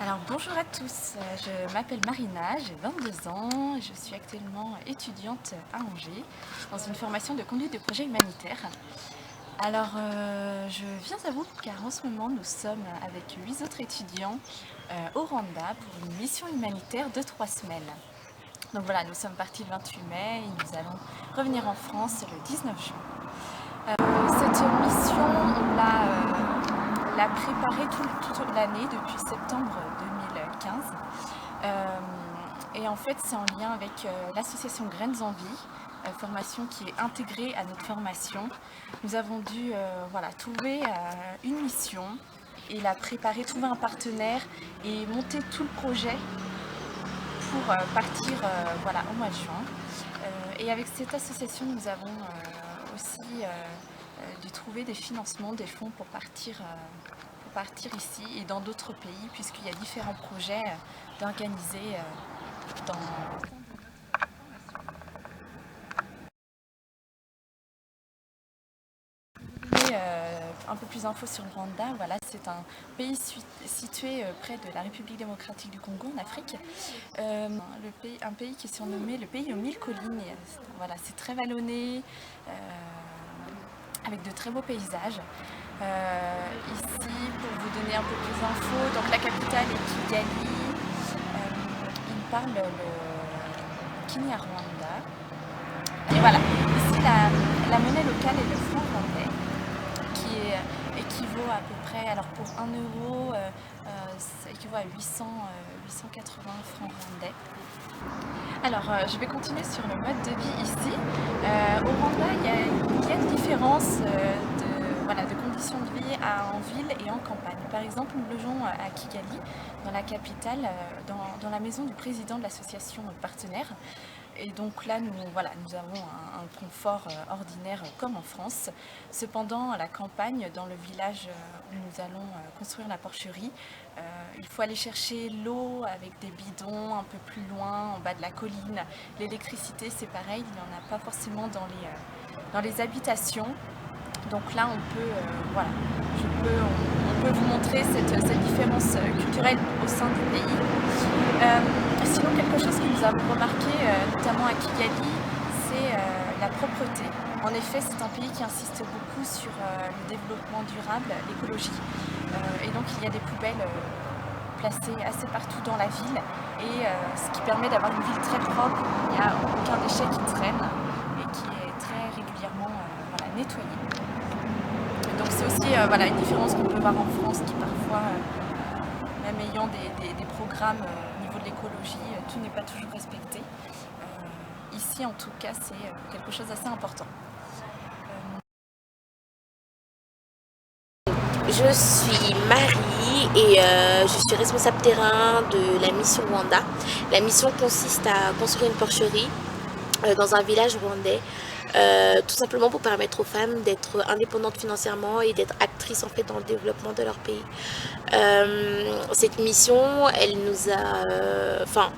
Alors bonjour à tous, je m'appelle Marina, j'ai 22 ans et je suis actuellement étudiante à Angers dans une formation de conduite de projet humanitaire. Alors je viens à vous car en ce moment nous sommes avec 8 autres étudiants au Rwanda pour une mission humanitaire de 3 semaines. Donc voilà, nous sommes partis le 28 mai et nous allons revenir en France le 19 juin. Cette mission, l'a préparée toute l'année depuis septembre 2015. Et en fait, c'est en lien avec l'association Graines en Vie, formation qui est intégrée à notre formation. Nous avons dû trouver une mission et la préparer, trouver un partenaire et monter tout le projet pour partir au mois de juin. Et avec cette association, nous avons aussi dû trouver des financements, des fonds pour partir ici et dans d'autres pays, puisqu'il y a différents projets d'organiser dans un peu plus d'infos sur le Rwanda. Voilà, c'est un pays situé près de la République démocratique du Congo en Afrique. Un pays qui est surnommé le pays aux 1000 collines. Voilà, c'est très vallonné, avec de très beaux paysages. Ici, pour vous donner un peu plus d'infos, donc la capitale est Kigali. Il parle le Kinyarwanda. Et voilà, ici la monnaie locale est le franc rwandais, qui équivaut à peu près, alors pour 1 euro, ça équivaut à 880 francs rwandais. Alors, je vais continuer sur le mode de vie ici. Au Rwanda, il y a une différence de conditions de vie en ville et en campagne. Par exemple, nous logeons à Kigali, dans la capitale, dans la maison du président de l'association partenaire. Et donc là, nous avons un confort ordinaire comme en France. Cependant, à la campagne, dans le village où nous allons construire la porcherie, il faut aller chercher l'eau avec des bidons un peu plus loin, en bas de la colline. L'électricité, c'est pareil, il n'y en a pas forcément dans les habitations. Donc là, on peut vous montrer cette différence culturelle au sein du pays. Sinon, quelque chose que nous avons remarqué, notamment à Kigali, c'est la propreté. En effet, c'est un pays qui insiste beaucoup sur le développement durable, l'écologie. Et donc, il y a des poubelles placées assez partout dans la ville, et ce qui permet d'avoir une ville très propre. Il n'y a aucun déchet qui traîne et qui est très régulièrement nettoyé. Donc c'est aussi une différence qu'on peut voir en France, qui parfois, même ayant des programmes au niveau de l'écologie, tout n'est pas toujours respecté. Ici, en tout cas, c'est quelque chose d'assez important. Je suis Marie et je suis responsable terrain de la mission Rwanda. La mission consiste à construire une porcherie dans un village rwandais, tout simplement pour permettre aux femmes d'être indépendantes financièrement et d'être actrices en fait dans le développement de leur pays. Cette mission, elle nous a,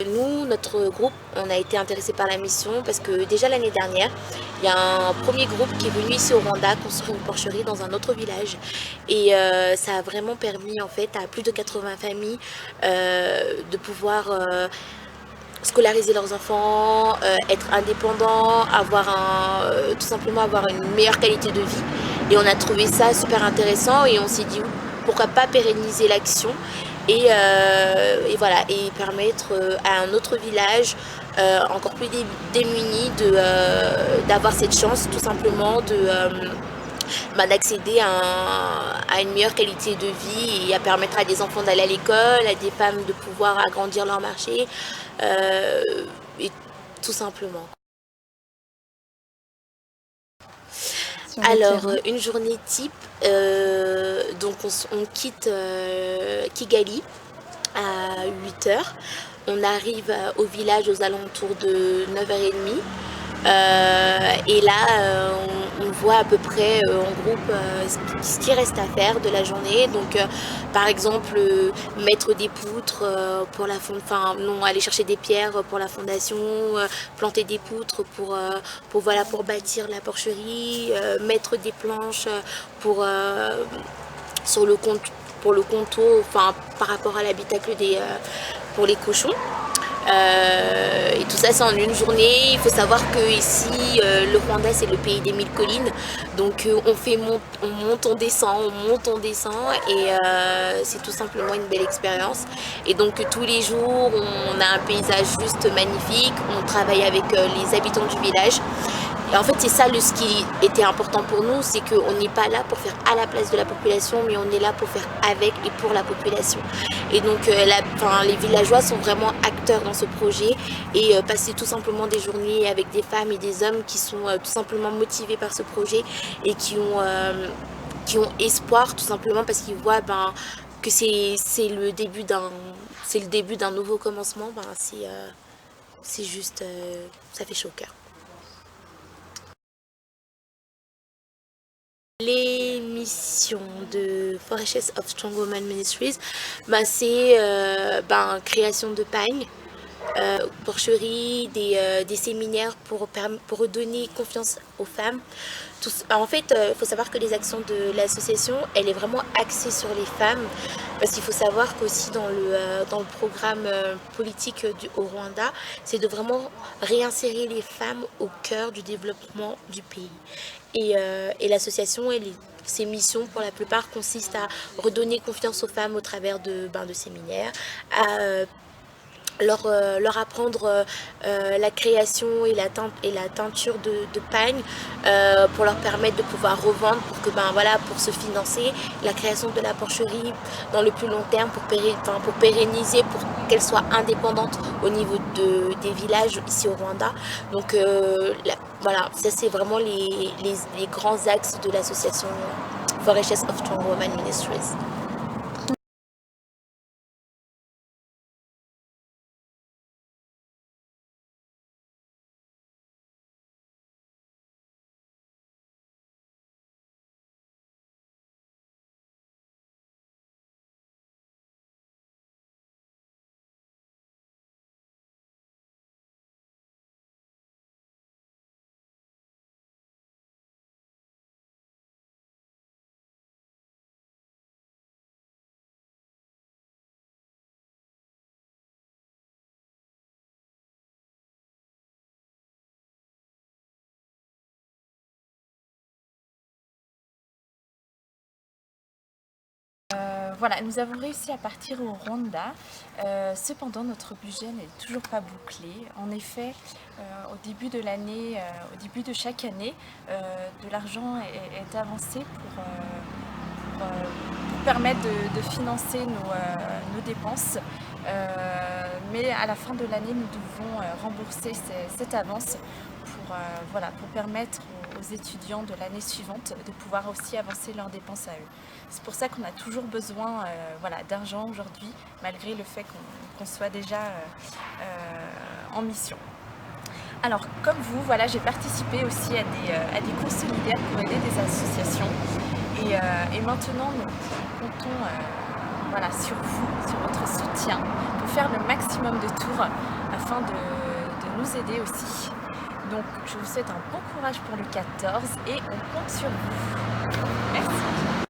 nous, notre groupe, on a été intéressés par la mission parce que déjà l'année dernière, il y a un premier groupe qui est venu ici au Rwanda construire une porcherie dans un autre village, et ça a vraiment permis en fait à plus de 80 familles de pouvoir scolariser leurs enfants, être indépendants, tout simplement avoir une meilleure qualité de vie. Et on a trouvé ça super intéressant et on s'est dit pourquoi pas pérenniser l'action et permettre à un autre village encore plus démuni d'avoir cette chance tout simplement d'accéder à une meilleure qualité de vie et à permettre à des enfants d'aller à l'école, à des femmes de pouvoir agrandir leur marché, et tout simplement. Alors, une journée type, donc on quitte Kigali à 8h. On arrive au village aux alentours de 9h30. Et là, on voit à peu près en groupe ce qui reste à faire de la journée. Donc, par exemple, mettre des poutres pour aller chercher des pierres pour la fondation, planter des poutres pour bâtir la porcherie, mettre des planches sur le pour le contour, enfin par rapport à l'habitacle pour les cochons. Et tout ça c'est en une journée. Il faut savoir que ici le Rwanda c'est le pays des 1000 collines, donc on monte, on descend et c'est tout simplement une belle expérience. Et donc tous les jours on a un paysage juste magnifique, on travaille avec les habitants du village. Et en fait, c'est ça ce qui était important pour nous, c'est qu'on n'est pas là pour faire à la place de la population, mais on est là pour faire avec et pour la population. Et donc, les villageois sont vraiment acteurs dans ce projet et passer tout simplement des journées avec des femmes et des hommes qui sont tout simplement motivés par ce projet et qui ont espoir tout simplement parce qu'ils voient que c'est le début d'un nouveau commencement. C'est juste, ça fait chaud au cœur. Les missions de Forests of Strong Women Ministries, c'est création de pagnes, porcherie, des séminaires pour redonner confiance aux femmes. En fait, il faut savoir que les actions de l'association, elle est vraiment axée sur les femmes, parce qu'il faut savoir qu'aussi dans le programme politique au Rwanda, c'est de vraiment réinsérer les femmes au cœur du développement du pays. Et l'association, ses missions pour la plupart consistent à redonner confiance aux femmes au travers de séminaires, à leur apprendre la création et la teinture de pagnes pour leur permettre de pouvoir revendre pour se financer, la création de la porcherie dans le plus long terme pour pérenniser, pour qu'elle soit indépendante au niveau des villages ici au Rwanda. Donc ça c'est vraiment les grands axes de l'association Forests of Strong Women Ministries. Voilà, nous avons réussi à partir au Rwanda. Cependant, notre budget n'est toujours pas bouclé. En effet, au début de l'année, au début de chaque année, de l'argent est avancé pour permettre de financer nos dépenses. Mais à la fin de l'année, nous devons rembourser cette avance pour permettre aux étudiants de l'année suivante de pouvoir aussi avancer leurs dépenses à eux. C'est pour ça qu'on a toujours besoin d'argent aujourd'hui, malgré le fait qu'on soit déjà en mission. Alors, comme vous, j'ai participé aussi à des cours solidaires pour aider des associations. Et maintenant, nous comptons sur vous, sur votre soutien, pour faire le maximum de tours afin de nous aider aussi. Donc, je vous souhaite un bon courage pour le 14 et on compte sur vous. Merci.